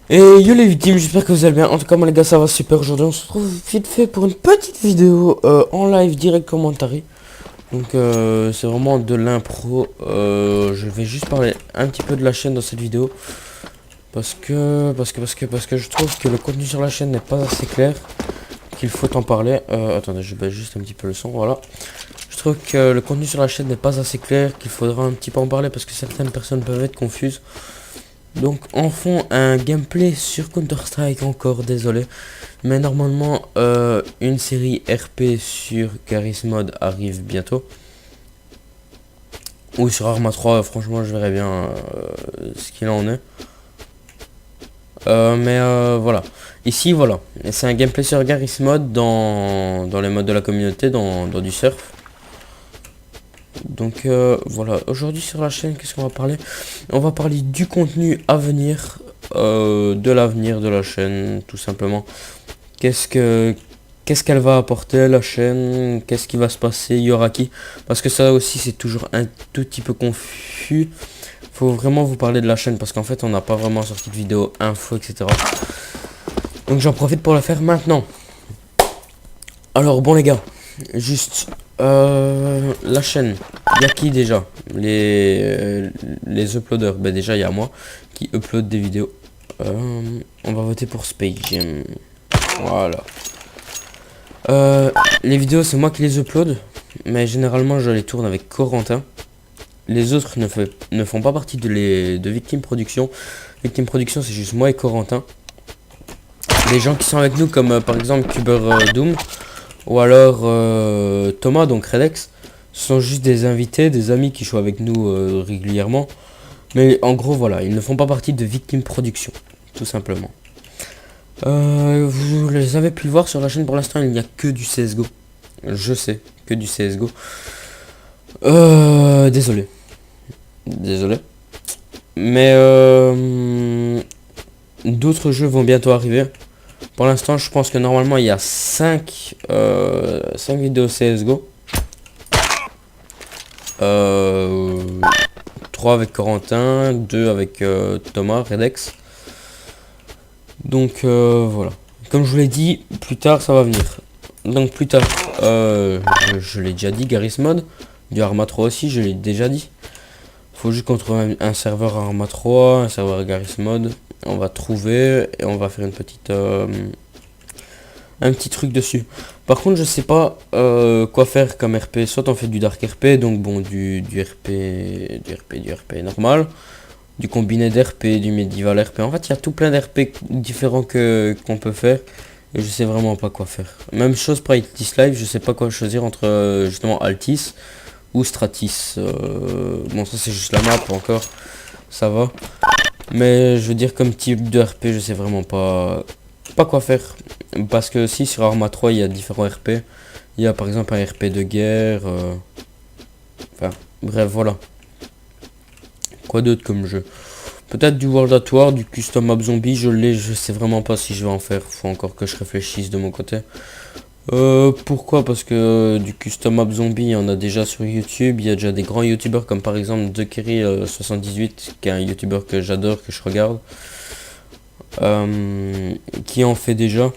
Et yo les victimes, j'espère que vous allez bien. En tout cas moi les gars ça va super. Aujourd'hui on se retrouve vite fait pour une petite vidéo en live direct commentary. Donc c'est vraiment de l'impro. Je vais juste parler un petit peu de la chaîne dans cette vidéo. Parce que je trouve que le contenu sur la chaîne n'est pas assez clair. Qu'il faut en parler. Attendez, je baisse juste un petit peu le son, voilà. Je trouve que le contenu sur la chaîne n'est pas assez clair, qu'il faudra un petit peu en parler parce que certaines personnes peuvent être confuses. Donc en fond un gameplay sur Counter-Strike encore, désolé. Mais normalement une série RP sur Garry's Mod arrive bientôt. Ou sur Arma 3, franchement je verrai bien ce qu'il en est. Voilà. Ici voilà. C'est un gameplay sur Garry's Mod dans les modes de la communauté, dans du surf. Donc voilà, aujourd'hui sur la chaîne, qu'est-ce qu'on va parler? On va parler du contenu à venir, de l'avenir de la chaîne, tout simplement. Qu'est-ce qu'elle va apporter la chaîne? Qu'est-ce qui va se passer? Il y aura qui? Parce que ça aussi c'est toujours un tout petit peu confus. Faut vraiment vous parler de la chaîne parce qu'en fait on n'a pas vraiment sorti de vidéo info, etc. Donc j'en profite pour la faire maintenant. Alors bon les gars, juste la chaîne, il y a qui déjà? Les uploaders, ben déjà il y a moi qui upload des vidéos. On va voter pour Space Jam. Voilà. Les vidéos c'est moi qui les upload, mais généralement je les tourne avec Corentin. Les autres ne font pas partie de Victime Production. Victime Production c'est juste moi et Corentin. Les gens qui sont avec nous comme par exemple Cuber Doom ou alors Thomas, donc Redex, ce sont juste des invités, des amis qui jouent avec nous régulièrement. Mais en gros voilà, ils ne font pas partie de Victime Production, tout simplement. Vous les avez pu le voir sur la chaîne, pour l'instant il n'y a que du CSGO. Je sais, que du CSGO. Désolé. Désolé. Mais d'autres jeux vont bientôt arriver. Pour l'instant, je pense que normalement, il y a 5 vidéos CSGO. 3 avec Corentin, 2 avec Thomas, Redex. Donc, voilà. Comme je vous l'ai dit, plus tard, ça va venir. Donc, plus tard, je l'ai déjà dit, Garry's Mod. Du Arma 3 aussi, je l'ai déjà dit. Faut juste qu'on trouve un serveur Arma 3, un serveur Garry's Mod. On va trouver et on va faire une petite un petit truc dessus. Par contre je sais pas quoi faire comme RP. Soit on fait du dark RP, donc bon du RP normal, du combiné d'RP, du medieval RP. En fait il y a tout plein d'RP différents qu'on peut faire. Et je sais vraiment pas quoi faire. Même chose pour Altis Live, je sais pas quoi choisir entre justement Altis ou Stratis. Bon ça c'est juste la map encore, ça va. Mais je veux dire comme type de RP je sais vraiment pas quoi faire. Parce que si sur Arma 3 il y a différents RP. Il y a par exemple un RP de guerre. Enfin bref voilà. Quoi d'autre comme jeu? Peut-être du World at War, du Custom Map Zombie, je sais vraiment pas si je vais en faire. Faut encore que je réfléchisse de mon côté. Pourquoi? Parce que du Custom Map Zombie, il y en a déjà sur YouTube. Il y a déjà des grands youtubeurs comme par exemple TheKerry78, qui est un youtubeur que j'adore, que je regarde. Qui en fait déjà.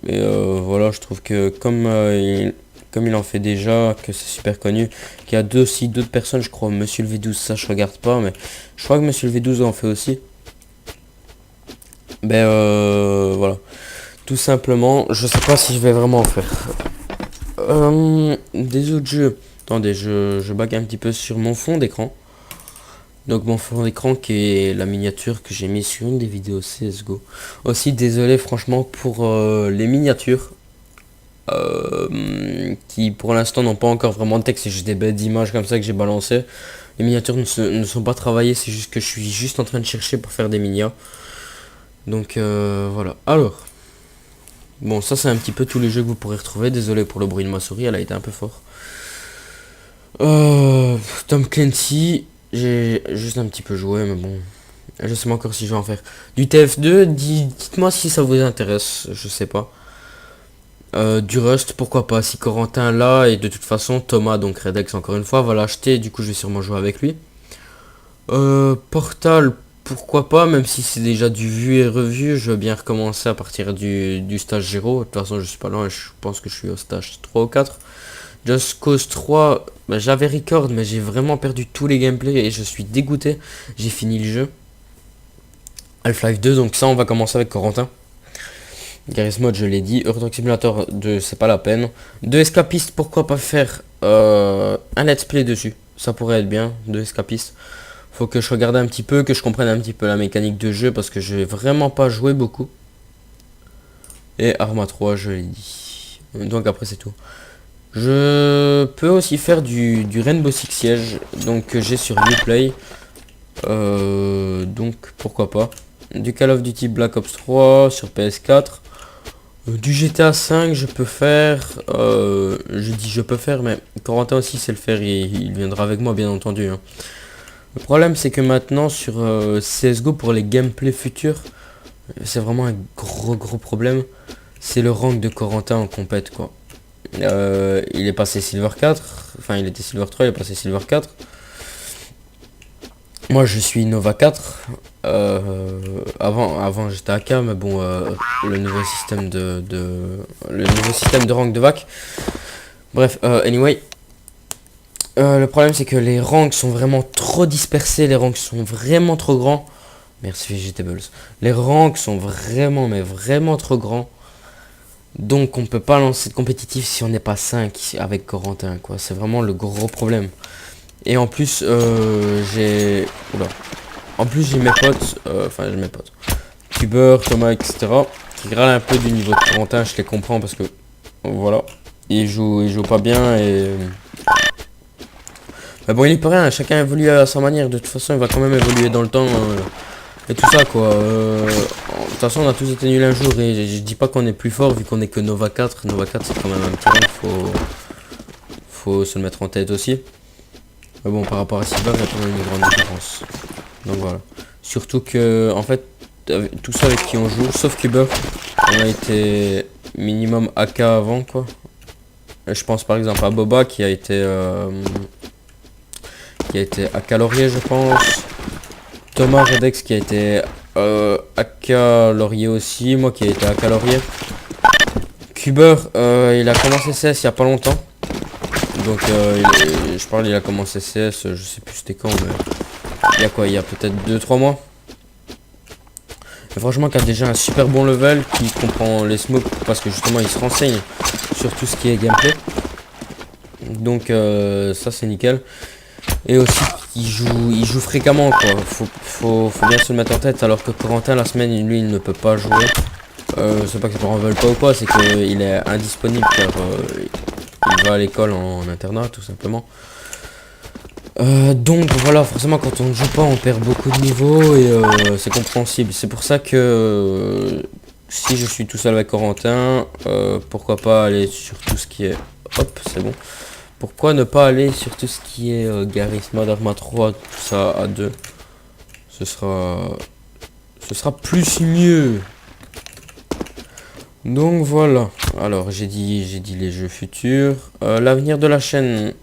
Et voilà, je trouve que comme il en fait déjà, que c'est super connu, qu'il y a aussi d'autres personnes, je crois, Monsieur le V12, ça je regarde pas, mais je crois que Monsieur le V12 en fait aussi. Ben voilà. Tout simplement, je sais pas si je vais vraiment en faire. Des autres jeux. Attendez, je bug un petit peu sur mon fond d'écran. Donc mon fond d'écran qui est la miniature que j'ai mis sur une des vidéos CSGO. Aussi désolé franchement pour les miniatures. Qui pour l'instant n'ont pas encore vraiment de texte, c'est juste des bêtes d'images comme ça que j'ai balancé. Les miniatures ne sont pas travaillées, c'est juste que je suis juste en train de chercher pour faire des minias. Donc voilà. Alors. Bon ça c'est un petit peu tous les jeux que vous pourrez retrouver. Désolé pour le bruit de ma souris, elle a été un peu fort. Tom Clancy, j'ai juste un petit peu joué mais bon. Je sais pas encore si je vais en faire. Du TF2, dites-moi si ça vous intéresse, je sais pas. Du Rust, pourquoi pas, si Corentin là, et de toute façon Thomas, donc Redex encore une fois, va l'acheter, du coup je vais sûrement jouer avec lui. Portal, pourquoi pas, même si c'est déjà du vu et revu, je veux bien recommencer à partir du stage 0. De toute façon, je suis pas loin, je pense que je suis au stage 3 ou 4. Just Cause 3, bah, j'avais record, mais j'ai vraiment perdu tous les gameplays et je suis dégoûté. J'ai fini le jeu. Half-Life 2, donc ça, on va commencer avec Corentin. Garry's Mod, je l'ai dit. Euro Truck Simulator 2, c'est pas la peine. 2 escapistes, pourquoi pas faire un let's play dessus. Ça pourrait être bien, 2 escapistes. Faut que je regarde un petit peu, que je comprenne un petit peu la mécanique de jeu, parce que j'ai vraiment pas joué beaucoup. Et Arma 3, je l'ai dit. Donc après, c'est tout. Je peux aussi faire du Rainbow Six Siege, donc que j'ai sur Uplay. Donc pourquoi pas. Du Call of Duty Black Ops 3 sur PS4. Du GTA 5 je peux faire. Je dis je peux faire, mais Corentin aussi sait le faire, il viendra avec moi bien entendu. Hein. Le problème c'est que maintenant sur CSGO pour les gameplays futurs, c'est vraiment un gros problème. C'est le rank de Corentin en compète quoi. Il est passé Silver 4, enfin il était Silver 3, il est passé Silver 4. Moi je suis Nova 4. Avant j'étais AK, mais bon le nouveau système de rank de VAC. Bref, anyway. Le problème c'est que les ranks sont vraiment trop dispersés, les ranks sont vraiment trop grands. Merci Vegetables. Les ranks sont vraiment mais vraiment trop grands. Donc on peut pas lancer de compétitif si on n'est pas 5 avec Corentin quoi. C'est vraiment le gros problème. Et en plus j'ai. Oula. En plus j'ai mes potes. Enfin j'ai mes potes. Cuber, Thomas, etc. qui grâlent un peu du niveau de Corentin, je les comprends parce que voilà. Ils jouent pas bien et. Mais bon il est pas rien, chacun évolue à sa manière, de toute façon il va quand même évoluer dans le temps. Et tout ça quoi. De toute façon on a tous été nuls un jour et je dis pas qu'on est plus fort vu qu'on est que Nova 4. Nova 4 c'est quand même un petit rank, faut se le mettre en tête aussi. Mais bon par rapport à Silver il y a quand même une grande différence. Donc voilà. Surtout que en fait tous ceux avec qui on joue, sauf Cuber, on a été minimum AK avant quoi. Et je pense par exemple à Boba qui a été AK Laurier je pense. Thomas Redex qui a été AK Laurier aussi, moi qui ai été AK Laurier. Cuber, il a commencé CS il y a pas longtemps. Donc il a commencé CS, je sais plus c'était quand, mais il y a quoi, il y a peut-être 2-3 mois. Et franchement qui a déjà un super bon level, qui comprend les smokes parce que justement il se renseigne sur tout ce qui est gameplay. Donc ça c'est nickel. Et aussi il joue fréquemment quoi, faut bien se le mettre en tête, alors que Corentin la semaine lui il ne peut pas jouer. C'est pas que les parents veulent pas ou quoi, c'est qu'il est indisponible car il va à l'école en internat tout simplement. Donc voilà, forcément quand on ne joue pas on perd beaucoup de niveau et c'est compréhensible. C'est pour ça que si je suis tout seul avec Corentin, pourquoi pas aller sur tout ce qui est... Hop, c'est bon. Pourquoi ne pas aller sur tout ce qui est Garry's Mod, Arma 3, tout ça à 2. Ce sera plus mieux. Donc voilà. Alors j'ai dit les jeux futurs. L'avenir de la chaîne.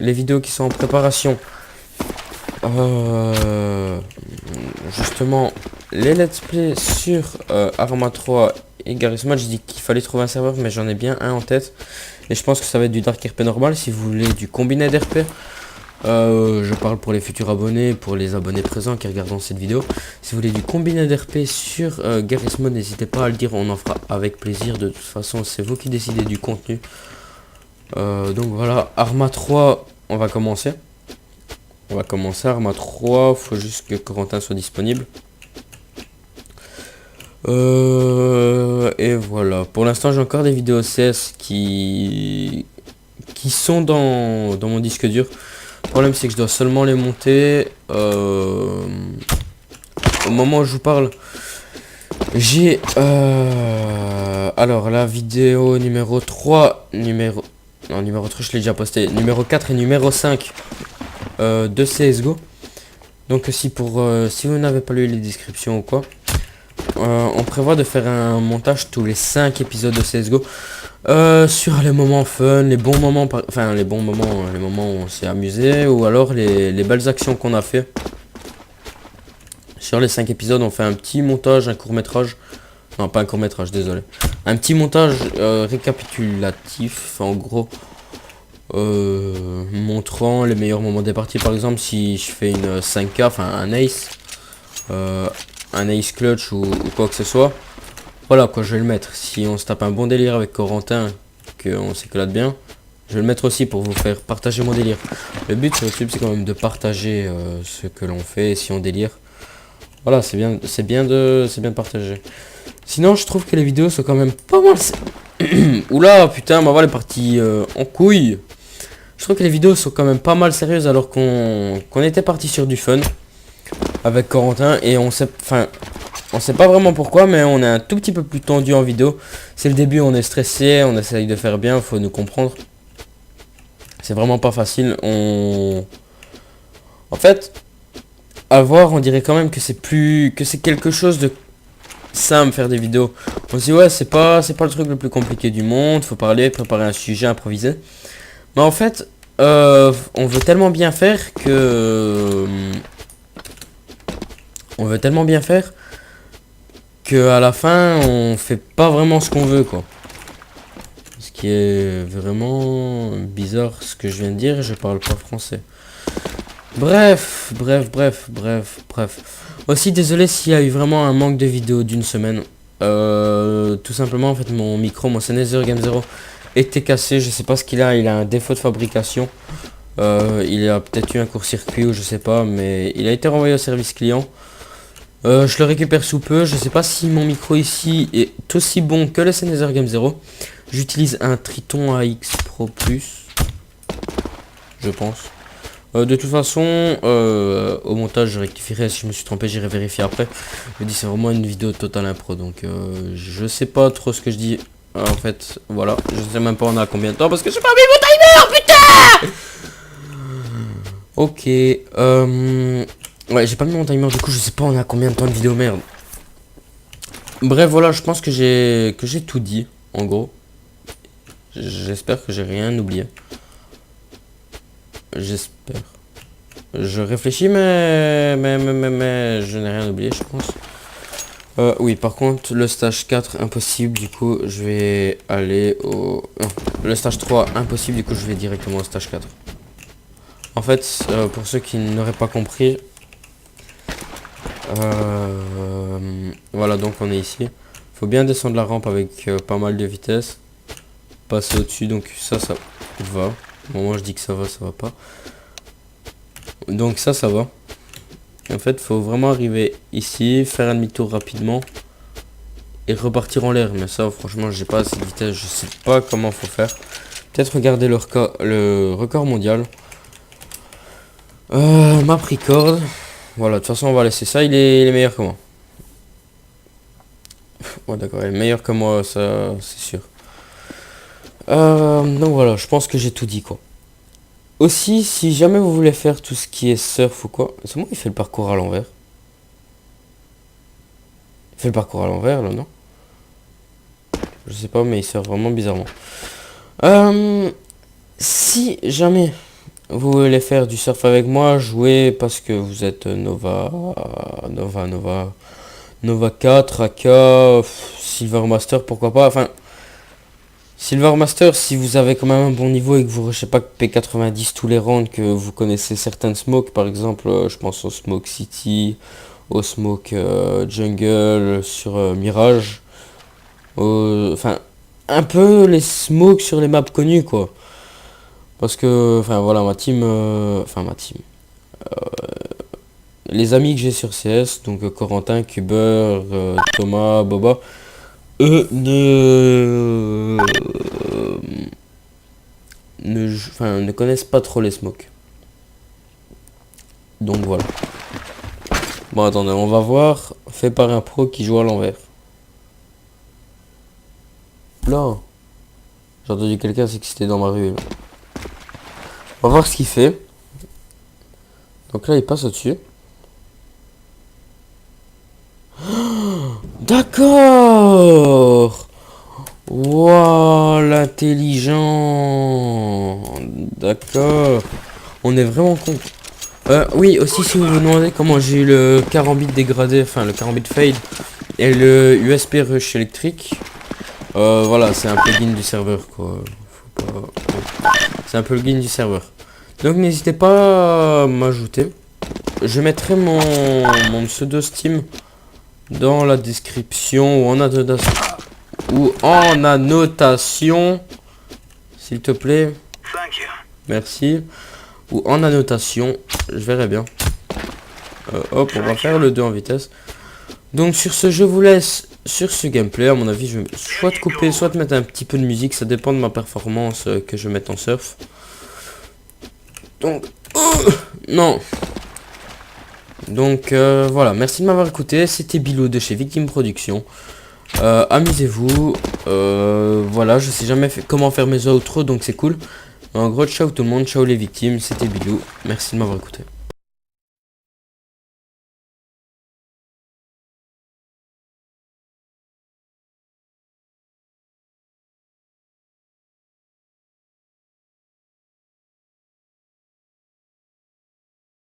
Les vidéos qui sont en préparation. Justement, les let's play sur Arma 3 et Garry's Mod. J'ai dit qu'il fallait trouver un serveur, mais j'en ai bien un en tête. Et je pense que ça va être du Dark RP normal. Si vous voulez du combiné d'RP, je parle pour les futurs abonnés, pour les abonnés présents qui regardent cette vidéo. Si vous voulez du combiné d'RP sur Garry's Mod, n'hésitez pas à le dire, on en fera avec plaisir. De toute façon, c'est vous qui décidez du contenu. Donc voilà, Arma 3, on va commencer. Arma 3, faut juste que Corentin soit disponible. Et voilà, pour l'instant j'ai encore des vidéos CS qui sont dans mon disque dur. Le problème c'est que je dois seulement les monter. Au moment où je vous parle, j'ai alors la vidéo numéro 3, numéro 3 je l'ai déjà posté, numéro 4 et numéro 5 de CSGO. Donc si vous n'avez pas lu les descriptions ou quoi, on prévoit de faire un montage tous les 5 épisodes de CSGO sur les moments fun, les bons moments, les moments où on s'est amusé, ou alors les belles actions qu'on a fait. Sur les 5 épisodes, on fait un petit montage, un court-métrage. Non, pas un court-métrage, désolé. Un petit montage récapitulatif, en gros, montrant les meilleurs moments des parties. Par exemple, si je fais une 5K, enfin un ace clutch ou quoi que ce soit, voilà quoi, je vais le mettre. Si on se tape un bon délire avec Corentin, qu'on s'éclate bien, je vais le mettre aussi pour vous faire partager mon délire. Le but sur YouTube, c'est quand même de partager ce que l'on fait, si on délire. Voilà, c'est bien de partager. Sinon, je trouve que les vidéos sont quand même pas mal. Oula, putain, ma voix est partie en couille. Je trouve que les vidéos sont quand même pas mal sérieuses alors qu'on était parti sur du fun avec Corentin et on sait pas vraiment pourquoi, mais on est un tout petit peu plus tendu en vidéo. C'est le début, on est stressé, on essaye de faire bien, faut nous comprendre. C'est vraiment pas facile. En fait, à voir, on dirait quand même que c'est quelque chose de simple faire des vidéos. On se dit ouais, c'est pas le truc le plus compliqué du monde, faut parler, préparer un sujet, improviser. Mais en fait, on veut tellement bien faire que à la fin on fait pas vraiment ce qu'on veut quoi. Ce qui est vraiment bizarre ce que je viens de dire, je parle pas français. Bref. Aussi désolé s'il y a eu vraiment un manque de vidéos d'une semaine. Tout simplement en fait mon micro, mon Sennheiser Game 0 était cassé, je sais pas ce qu'il a, il a un défaut de fabrication. Il a peut-être eu un court-circuit ou je sais pas, mais il a été renvoyé au service client. Je le récupère sous peu, je sais pas si mon micro ici est aussi bon que le Sennheiser Game 0. J'utilise un Triton AX Pro Plus, je pense. De toute façon, au montage, je rectifierai si je me suis trompé, j'irai vérifier après. Je me dis c'est vraiment une vidéo totale impro, donc je sais pas trop ce que je dis. En fait, voilà, je sais même pas on a combien de temps parce que j'ai pas mis mon timer, putain. Ok, ouais, j'ai pas mis mon timer, du coup je sais pas on a combien de temps de vidéo, merde. Bref, voilà, je pense que j'ai tout dit, en gros. J'espère que j'ai rien oublié. J'espère. Je réfléchis, mais je n'ai rien oublié, je pense. Oui, par contre, le stage 4, impossible, du coup, je vais aller au... Non, le stage 3, impossible, du coup, je vais directement au stage 4. En fait, pour ceux qui n'auraient pas compris, voilà, donc on est ici. Faut bien descendre la rampe avec pas mal de vitesse. Passer au-dessus, donc ça va. Bon, moi je dis que ça va pas. Donc ça va. En fait, faut vraiment arriver ici, faire un demi-tour rapidement et repartir en l'air. Mais ça, franchement, j'ai pas assez de vitesse, je sais pas comment faut faire. Peut-être regarder le record mondial. Map record. Voilà, de toute façon, on va laisser ça. Il est meilleur que moi. Ouais, d'accord, il est meilleur que moi, ça, c'est sûr. Donc voilà, je pense que j'ai tout dit, quoi. Aussi, si jamais vous voulez faire tout ce qui est surf ou quoi, c'est moi qui fais le parcours à l'envers. Il fait le parcours à l'envers, là, non? Je sais pas, mais il sert vraiment bizarrement. Si jamais vous voulez faire du surf avec moi, jouer parce que vous êtes Nova 4, AK, Silver Master, pourquoi pas. Enfin, Silver Master, si vous avez quand même un bon niveau et que vous rushez pas P90 tous les rounds, que vous connaissez certaines smokes, par exemple, je pense au Smoke City, au Smoke Jungle, sur Mirage, enfin, un peu les smokes sur les maps connues, quoi. Parce que, enfin, voilà, ma team, les amis que j'ai sur CS, donc Corentin, Cuber, Thomas, Boba, eux ne connaissent pas trop les smokes. Donc voilà. Bon, attendez, on va voir. Fait par un pro qui joue à l'envers. Là, j'ai entendu quelqu'un s'exciter dans ma rue. On va voir ce qu'il fait. Donc là, il passe au-dessus. D'accord. Wow, l'intelligent. D'accord. On est vraiment con. Oui, aussi si vous vous demandez comment j'ai eu le carambit dégradé, enfin le carambit fade et le USP rush électrique, voilà, c'est un plugin du serveur quoi. C'est un plugin du serveur. Donc n'hésitez pas à m'ajouter. Je mettrai mon pseudo Steam dans la description ou en annotation, s'il te plaît. Merci. Ou en annotation, je verrai bien. Hop, on va faire le 2 en vitesse. Donc sur ce, je vous laisse sur ce gameplay. À mon avis, je vais soit couper, soit mettre un petit peu de musique. Ça dépend de ma performance que je mette en surf. Donc, non. Donc voilà, merci de m'avoir écouté. C'était Bilou de chez Victime Production. Amusez-vous. Voilà, je sais jamais comment faire mes outros, donc c'est cool. En gros, ciao tout le monde, ciao les victimes. C'était Bilou. Merci de m'avoir écouté.